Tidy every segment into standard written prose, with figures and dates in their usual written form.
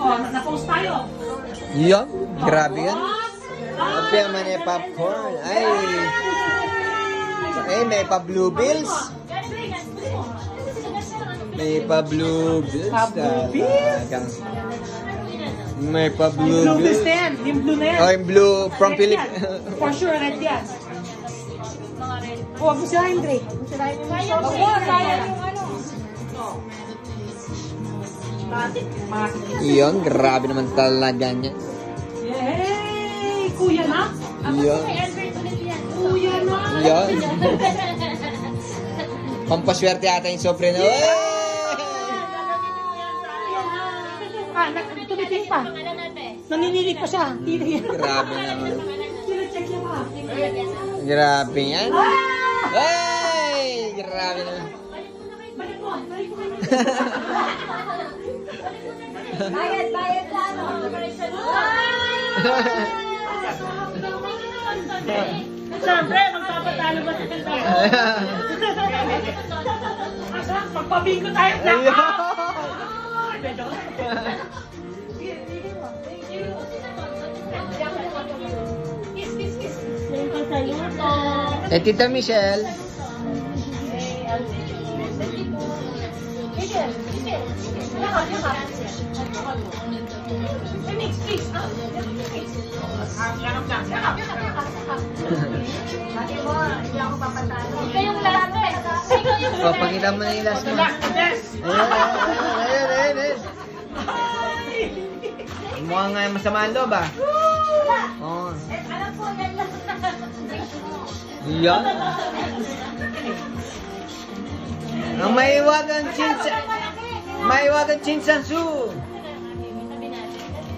Oh, na-post tayo. Yun, grabe yan. Opya man eh, popcorn. Ay, may pa blue bills. May pa blue bills. May pa blue bills. Yung blue na yan. Oh, yung blue from Philippines. For sure, red yan. Oh, busahin, Dre. Busahin yung sayang yung ano. Yun, grabe naman talaga niya. Yay! Kuya na? Yun. Kuya na! Yun. Pampaswerte ata yung soprano. Tumiting pa. Naninilig pa siya. Grabe naman. Sinacheck niya pa. Grabe yan. Ay! Grabe naman. Balik mo. Bayad na ano. Siyempre, magpapatalo ba sa kanta? Pagpabingo tayo na. Eh, Tita Michelle. Kayong lalaki. O, pakita mo na yung last mo. Ayan. Mukhang nga masama ang loob, ah. Oo. Alam po, yan lang. Yan. Ang maiwagang chinsansu.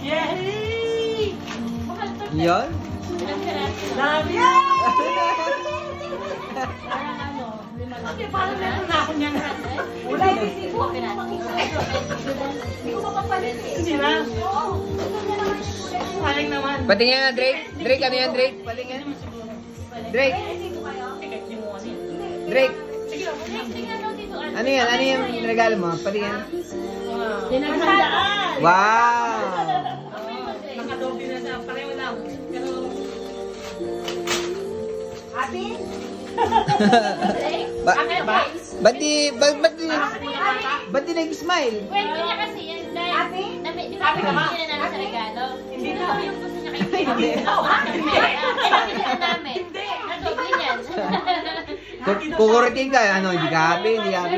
Yay! Yan. Dami! Parang meron na ako niyan. Wala yung hindi ko. Hindi ko mapapalit eh. Hindi na. Sayang naman. Patingin nga, Drake. Drake, ano yan, Drake? Patingin. Drake. Drake. Ano yan? Ano yung regalo mo? Patingin. Dinagandaan. Wow! Nakadobi na siya. Pareho lang. Pero... Happy? Ba't di nag-smile? Kwento niya kasi yan dahil Happy? di ba pinabili na namin sa regalo? Hindi Ito na. yung gusto niya kay Hindi. Pinabili na namin. Hindi. Nadoble niyan. Kukuritin ka, ano, hindi ka happy, hindi happy.